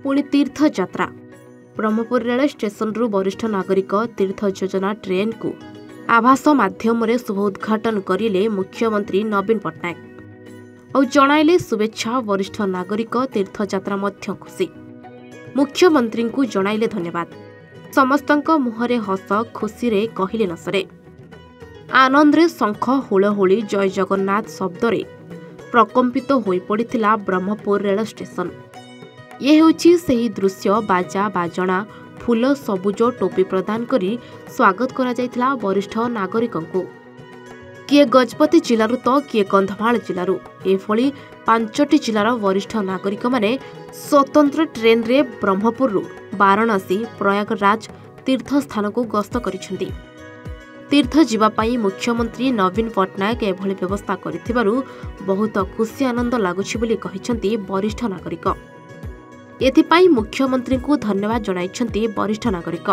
पुणी तीर्थ यात्रा ब्रह्मपुर रेल स्टेशन रु वरिष्ठ नागरिक तीर्थ योजना ट्रेन को आभास माध्यम शुभ उद्घाटन करिले मुख्यमंत्री नवीन पट्टनायक और जणाइले शुभेच्छा वरिष्ठ नागरिक तीर्थ यात्रा मध्य खुशी मुख्यमंत्री को जणाइले धन्यवाद समस्तंक मुहरे हस खुशी रे कहिले न सरे आनंदरे शंख हुलहुली जय जगन्नाथ शब्दरे प्रकंपित होई पड़िथिला ब्रह्मपुर रेल स्टेशन ये होची सही दृश्य बाजा बाजणा फूल सबुज टोपी प्रदान करी स्वागत करा जायथिला वरिष्ठ नागरिकों को किए गजपति जिलूर तो किए कंधमाल जिलूर एभली 5टी जिलार वरिष्ठ नागरिक माने स्वतंत्र ट्रेन रे ब्रह्मपुर वाराणसी प्रयागराज तीर्थ स्थान को गस्त करिसेंती तीर्थ जीवापाई मुख्यमंत्री नवीन पट्टनायक एभली व्यवस्था करिथिबारु बहुत खुशी आनंद लागुछि बोली कहिसेंती वरिष्ठ नागरिक एथिपाई मुख्यमंत्री को धन्यवाद जणाइछंती वरिष्ठ नागरिक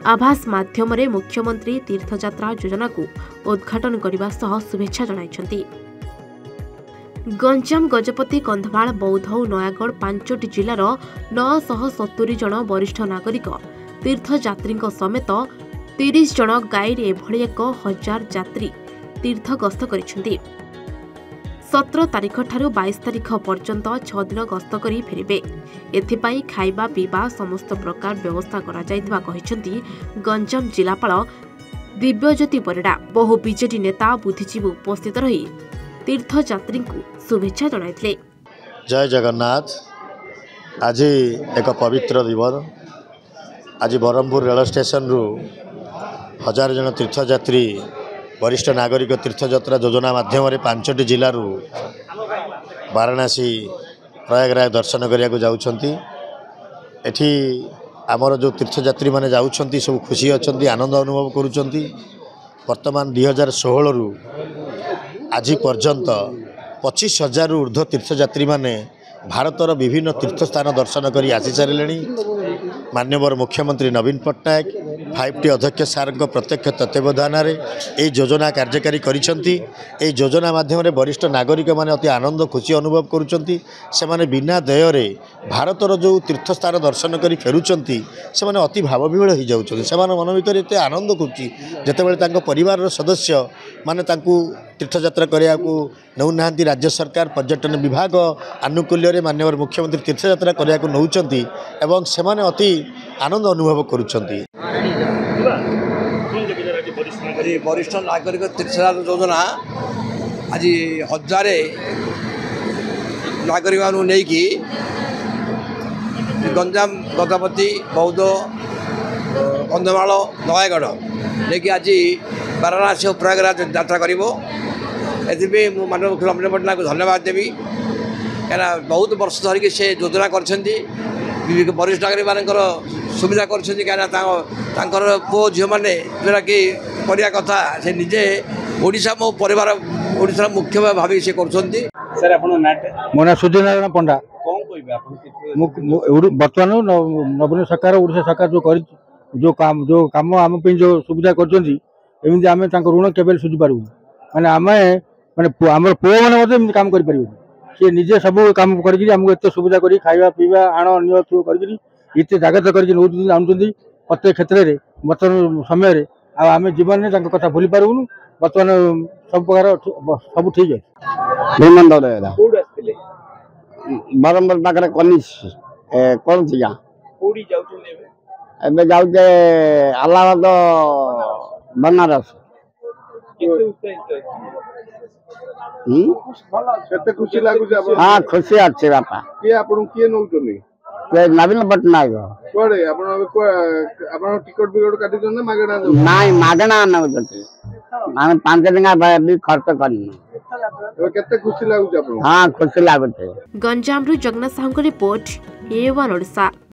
आभास माध्यम मुख्यमंत्री तीर्थयात्रा योजना को उद्घाटन करने सह शुभेच्छा जणाइछंती गंजाम गजपति कंधमाल बौद्ध और नयागढ़ 5टी जिलार 970 जन वरिष्ठ नागरिक तीर्थयात्री समेत 30 जन गाइड एभली 1000 यात्री तीर्थ गस्त करिसेंती 17 तारिख ठारू 22 तारिख पर्यंत 6 दिन गस्त करी फेरिबे एथिपाई खाइबा पीबा समस्त प्रकार व्यवस्था करा जायतिबा कहिसेंती गंजाम जिलापाल दिव्यज्योति परिडा बहु बीजेडी नेता बुद्धिजीवी उपस्थित रही तीर्थयात्री को शुभेच्छा जणाइथिले। जय जगन्नाथ। आज एक पवित्र दिवस आज ब्रह्मपुर रेल स्टेशन रु 1000 जन तीर्थयात्री वरिष्ठ नागरिक तीर्थयात्रा योजना माध्यम 5टी जिलूर वाराणसी प्रयागराज दर्शन करने जाऊँगी एठी आमर जो तीर्थयात्री मैंने जाऊँगी सब खुशी अच्छा आनंद अनुभव करुँच वर्तमान 2016 रु आज पर्यंत 25,000 ऊर्ध्व तीर्थयात्री मैंने भारतर विभिन्न तीर्थस्थान दर्शन कर आसी सारे माननीय मुख्यमंत्री नवीन पट्टनायक 5T अध्यक्ष सार प्रत्यक्ष तत्वावधान ये योजना कार्यकारी करिसेंती। ए योजना माध्यम वरिष्ठ नागरिक माने अति आनंद खुशी अनुभव करुचंती से बिना दयरे भारतर जो तीर्थस्थान दर्शन कर फेरुचंती से माने अति भावविहल हो जाउछंती से मन भीतर एते आनंद खुशी जेतेबेले परिवार सदस्य माने तीर्थयात्रा करने को नौना राज्य सरकार पर्यटन विभाग आनुकूल्य माननीय मुख्यमंत्री तीर्थयात्रा करने को नौकरी एवं से अति आनंद अनुभव करुँच। वरिष्ठ नागरिक तीर्थयात्रा योजना आज 1000 नागरिक नहीं गंजाम गजपति बौद्ध कंधमाल नयागढ़ लेकिन आज वाराणसी और प्रयागराज यात्रा कर माननीय मुख्यमंत्री नवीन पट्टनायक को धन्यवाद देवी क्या बहुत वर्ष धरिक से योजना कर वरिष्ठ नागरिक मान सुविधा कर पुओ झील मैंने जोटा कि करने कथा से निजे ओडिशा मो परिवार ओडिशा मुख्य भावी से कर मो ना सूर्यनारायण पंडा बर्तमान नवीन सरकार ओडिशा सरकार जो काम आम जो सुविधा करमती आम ऋण केवल सुझी पार्बू माने आम माने आम पुओ मैंने काम कर सी निजे सब काम करते सुविधा कर खावा पीवा आण नि जागृत कर प्रत्येक क्षेत्र में बर्तमान समय आम जीवन में कथा भूली पारूँ बर्तमान सब प्रकार सब ठीक है। बरमपुर पाखे कनिश कौन थी एवं जाऊे अलाहाबाद बनारस खुशी लगुच हाँ खुशी अच्छे बापा किए नौ नवीन पट्टनायक टिकट बिकट काटुन नाई मागणा आम 5 दिन भी खर्च कर खुशी लगुच हाँ खुशी लगुच। Ganjam Jagannath Sahu report A1 Odisha.